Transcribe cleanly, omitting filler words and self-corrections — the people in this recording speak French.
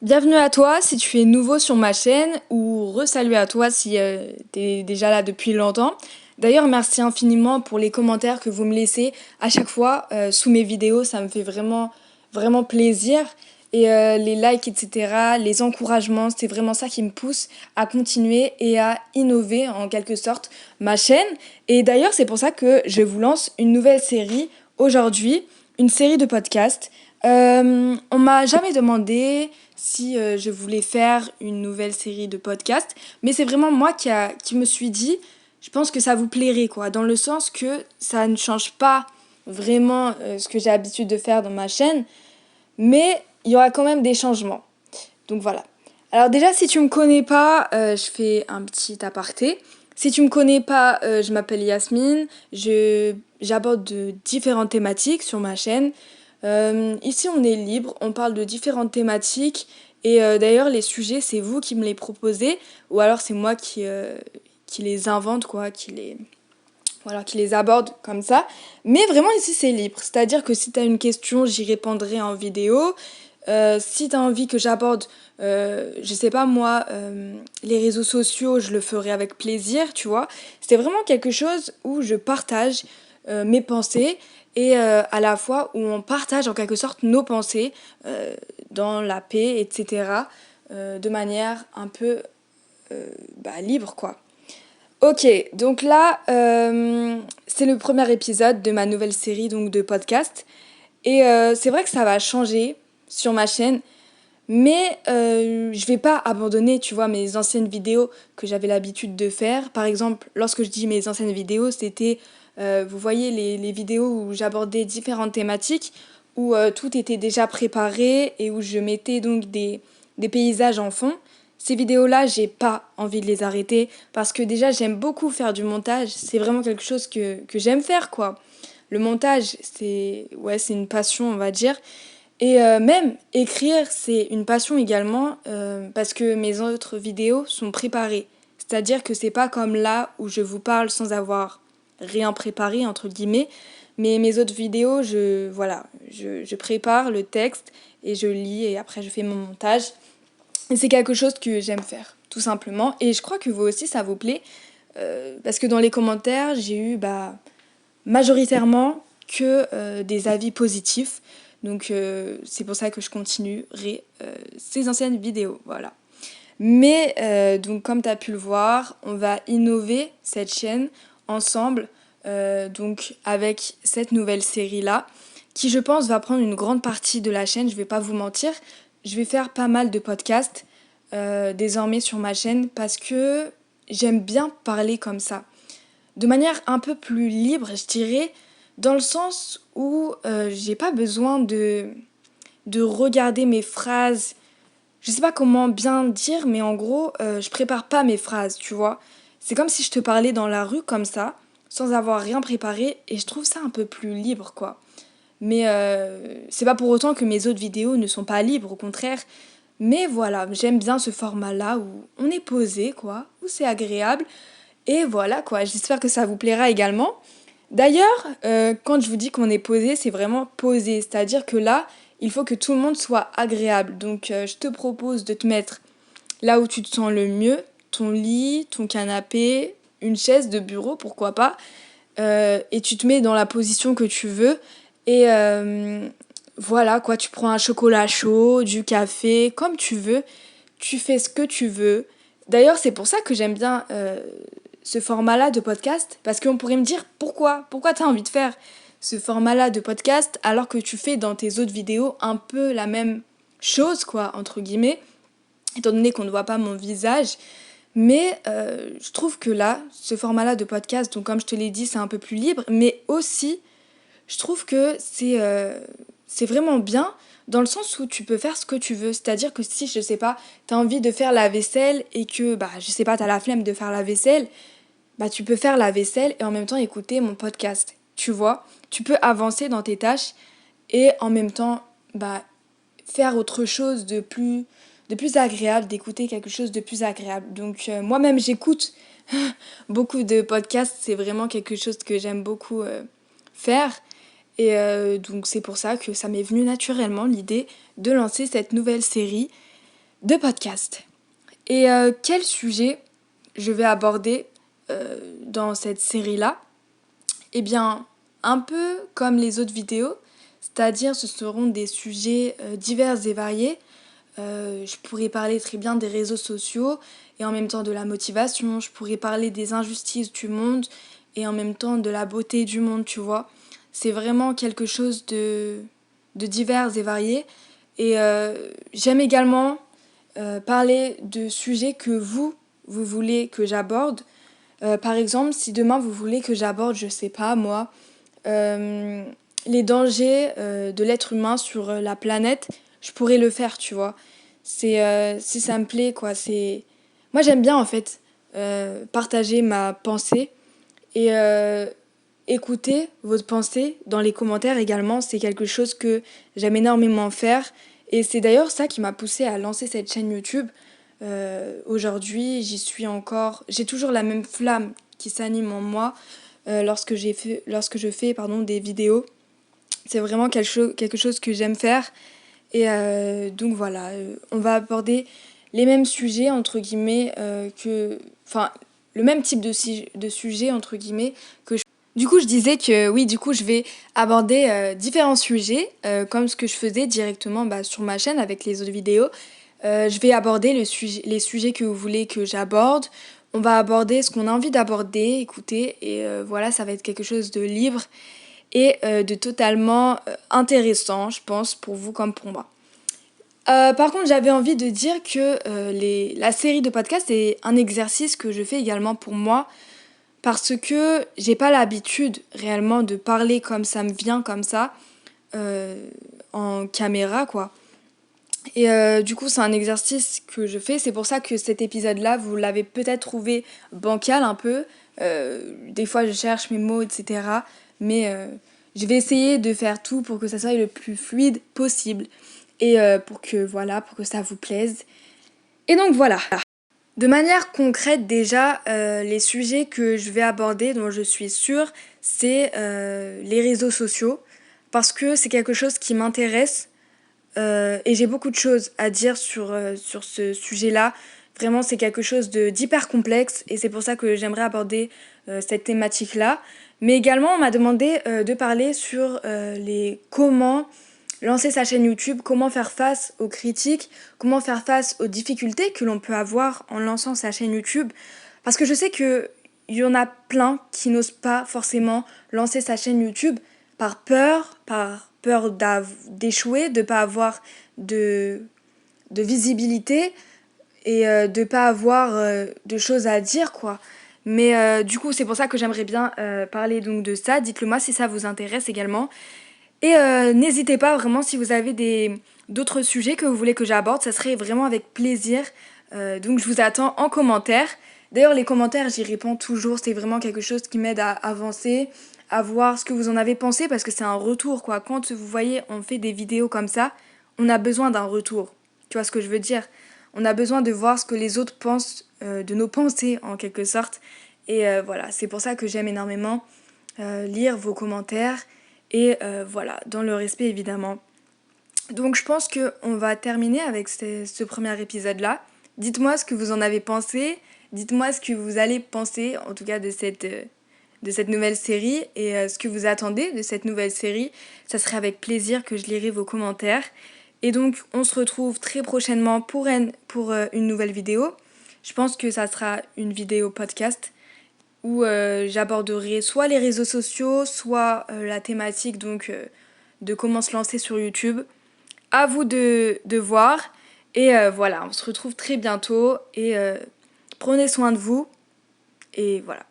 Bienvenue à toi si tu es nouveau sur ma chaîne ou re-salut à toi si tu es déjà là depuis longtemps. D'ailleurs, merci infiniment pour les commentaires que vous me laissez à chaque fois sous mes vidéos, ça me fait vraiment plaisir. Et les likes, etc., les encouragements, c'est vraiment ça qui me pousse à continuer et à innover en quelque sorte ma chaîne. Et d'ailleurs, c'est pour ça que je vous lance une nouvelle série aujourd'hui, une série de podcasts. On m'a jamais demandé si je voulais faire une nouvelle série de podcasts, mais c'est vraiment moi qui me suis dit, je pense que ça vous plairait, quoi, dans le sens que ça ne change pas vraiment ce que j'ai l'habitude de faire dans ma chaîne, mais il y aura quand même des changements. Donc voilà. Alors déjà, si tu me connais pas, je fais un petit aparté. Si tu me connais pas, je m'appelle Yasmine. J'aborde de différentes thématiques sur ma chaîne. Ici, on est libre, on parle de différentes thématiques. Et d'ailleurs, les sujets, c'est vous qui me les proposez, ou alors c'est moi qui les invente, quoi, voilà, qui les aborde comme ça. Mais vraiment, ici, c'est libre. C'est-à-dire que si tu as une question, j'y répondrai en vidéo. Si tu as envie que j'aborde, je sais pas moi, les réseaux sociaux, je le ferai avec plaisir, tu vois. C'est vraiment quelque chose où je partage mes pensées et à la fois où on partage en quelque sorte nos pensées dans la paix, etc. De manière un peu libre, quoi. Ok, donc là, c'est le premier épisode de ma nouvelle série donc de podcast. Et c'est vrai que ça va changer sur ma chaîne, mais je vais pas abandonner, tu vois, mes anciennes vidéos que j'avais l'habitude de faire. Par exemple, lorsque je dis mes anciennes vidéos, c'était, vous voyez, les vidéos où j'abordais différentes thématiques, où tout était déjà préparé et où je mettais donc des paysages en fond. Ces vidéos-là, j'ai pas envie de les arrêter parce que déjà, j'aime beaucoup faire du montage. C'est vraiment quelque chose que j'aime faire, quoi. Le montage, c'est une passion, on va dire. Et même écrire, c'est une passion également parce que mes autres vidéos sont préparées. C'est-à-dire que c'est pas comme là où je vous parle sans avoir rien préparé, entre guillemets. Mais mes autres vidéos, je prépare le texte et je lis et après je fais mon montage. Et c'est quelque chose que j'aime faire, tout simplement. Et je crois que vous aussi, ça vous plaît. Parce que dans les commentaires, j'ai eu majoritairement que des avis positifs. Donc c'est pour ça que je continuerai ces anciennes vidéos. Voilà. Mais donc comme tu as pu le voir, on va innover cette chaîne ensemble donc avec cette nouvelle série-là qui je pense va prendre une grande partie de la chaîne, je vais pas vous mentir. Je vais faire pas mal de podcasts désormais sur ma chaîne parce que j'aime bien parler comme ça de manière un peu plus libre, je dirais, dans le sens où j'ai pas besoin de regarder mes phrases. Je sais pas comment bien dire, mais en gros, je prépare pas mes phrases, tu vois. C'est comme si je te parlais dans la rue comme ça, sans avoir rien préparé, et je trouve ça un peu plus libre, quoi. Mais c'est pas pour autant que mes autres vidéos ne sont pas libres, au contraire. Mais voilà, j'aime bien ce format-là où on est posé, quoi, où c'est agréable. Et voilà quoi, j'espère que ça vous plaira également. D'ailleurs, quand je vous dis qu'on est posé, c'est vraiment posé. C'est-à-dire que là, il faut que tout le monde soit agréable. Donc je te propose de te mettre là où tu te sens le mieux, ton lit, ton canapé, une chaise de bureau, pourquoi pas. Et tu te mets dans la position que tu veux. Et voilà quoi, tu prends un chocolat chaud, du café, comme tu veux. Tu fais ce que tu veux. D'ailleurs, c'est pour ça que j'aime bien ce format-là de podcast, parce qu'on pourrait me dire pourquoi tu as envie de faire ce format-là de podcast alors que tu fais dans tes autres vidéos un peu la même chose, quoi, entre guillemets, étant donné qu'on ne voit pas mon visage. Mais je trouve que là, ce format-là de podcast, donc comme je te l'ai dit, c'est un peu plus libre, mais aussi, je trouve que c'est vraiment bien dans le sens où tu peux faire ce que tu veux. C'est-à-dire que si, je sais pas, t'as envie de faire la vaisselle et que, je sais pas, t'as la flemme de faire la vaisselle, tu peux faire la vaisselle et en même temps écouter mon podcast. Tu vois, tu peux avancer dans tes tâches et en même temps, faire autre chose de plus agréable, d'écouter quelque chose de plus agréable. Donc moi-même, j'écoute beaucoup de podcasts. C'est vraiment quelque chose que j'aime beaucoup faire. Et donc c'est pour ça que ça m'est venu naturellement l'idée de lancer cette nouvelle série. de podcast. Et quel sujet je vais aborder dans cette série-là? Eh bien, un peu comme les autres vidéos, c'est-à-dire ce seront des sujets divers et variés. Je pourrais parler très bien des réseaux sociaux et en même temps de la motivation. Je pourrais parler des injustices du monde et en même temps de la beauté du monde, tu vois. C'est vraiment quelque chose de divers et varié. Et j'aime également parler de sujets que vous voulez que j'aborde. Par exemple, si demain vous voulez que j'aborde, je sais pas moi, euh, les dangers de l'être humain sur la planète, je pourrais le faire, tu vois. Si ça me plaît, quoi. Moi, j'aime bien, en fait, partager ma pensée et écouter votre pensée dans les commentaires également. C'est quelque chose que j'aime énormément faire. Et c'est d'ailleurs ça qui m'a poussée à lancer cette chaîne YouTube. Aujourd'hui, j'y suis encore. J'ai toujours la même flamme qui s'anime en moi lorsque je fais des vidéos. C'est vraiment quelque chose que j'aime faire. Et donc voilà, on va aborder les mêmes sujets, entre guillemets, enfin, le même type de sujet, entre guillemets, que je... Du coup, je disais que oui, du coup, je vais aborder différents sujets, comme ce que je faisais directement sur ma chaîne avec les autres vidéos. Je vais aborder les sujets que vous voulez que j'aborde. On va aborder ce qu'on a envie d'aborder, écoutez, et voilà, ça va être quelque chose de libre et de totalement intéressant, je pense, pour vous comme pour moi. Par contre, j'avais envie de dire que la série de podcasts est un exercice que je fais également pour moi parce que j'ai pas l'habitude réellement de parler comme ça me vient comme ça en caméra quoi. Et du coup, c'est un exercice que je fais. C'est pour ça que cet épisode-là, vous l'avez peut-être trouvé bancal un peu. Des fois, je cherche mes mots, etc. Mais je vais essayer de faire tout pour que ça soit le plus fluide possible. Et pour que ça vous plaise. Et donc voilà. De manière concrète déjà, les sujets que je vais aborder, dont je suis sûre, c'est les réseaux sociaux. Parce que c'est quelque chose qui m'intéresse et j'ai beaucoup de choses à dire sur ce sujet-là. Vraiment, c'est quelque chose d'hyper complexe et c'est pour ça que j'aimerais aborder cette thématique-là. Mais également, on m'a demandé de parler sur comment lancer sa chaîne YouTube, comment faire face aux critiques, comment faire face aux difficultés que l'on peut avoir en lançant sa chaîne YouTube. Parce que je sais qu'il y en a plein qui n'osent pas forcément lancer sa chaîne YouTube par peur d'échouer, de ne pas avoir de, de visibilité et de ne pas avoir de choses à dire, quoi. Mais du coup, c'est pour ça que j'aimerais bien parler donc de ça. Dites-le moi si ça vous intéresse également. Et n'hésitez pas vraiment si vous avez d'autres sujets que vous voulez que j'aborde, ça serait vraiment avec plaisir. Donc je vous attends en commentaire. D'ailleurs les commentaires j'y réponds toujours, c'est vraiment quelque chose qui m'aide à avancer, à voir ce que vous en avez pensé parce que c'est un retour quoi. Quand vous voyez on fait des vidéos comme ça, on a besoin d'un retour. Tu vois ce que je veux dire? On a besoin de voir ce que les autres pensent de nos pensées en quelque sorte. Et voilà, c'est pour ça que j'aime énormément lire vos commentaires. Et voilà, dans le respect évidemment. Donc je pense qu'on va terminer avec ce premier épisode-là. Dites-moi ce que vous en avez pensé. Dites-moi ce que vous allez penser, en tout cas, de cette nouvelle série. Et ce que vous attendez de cette nouvelle série. Ça serait avec plaisir que je lirai vos commentaires. Et donc, on se retrouve très prochainement pour une nouvelle vidéo. Je pense que ça sera une vidéo podcast où j'aborderai soit les réseaux sociaux, soit la thématique de comment se lancer sur YouTube. À vous de voir. Et voilà, on se retrouve très bientôt. Et prenez soin de vous. Et voilà.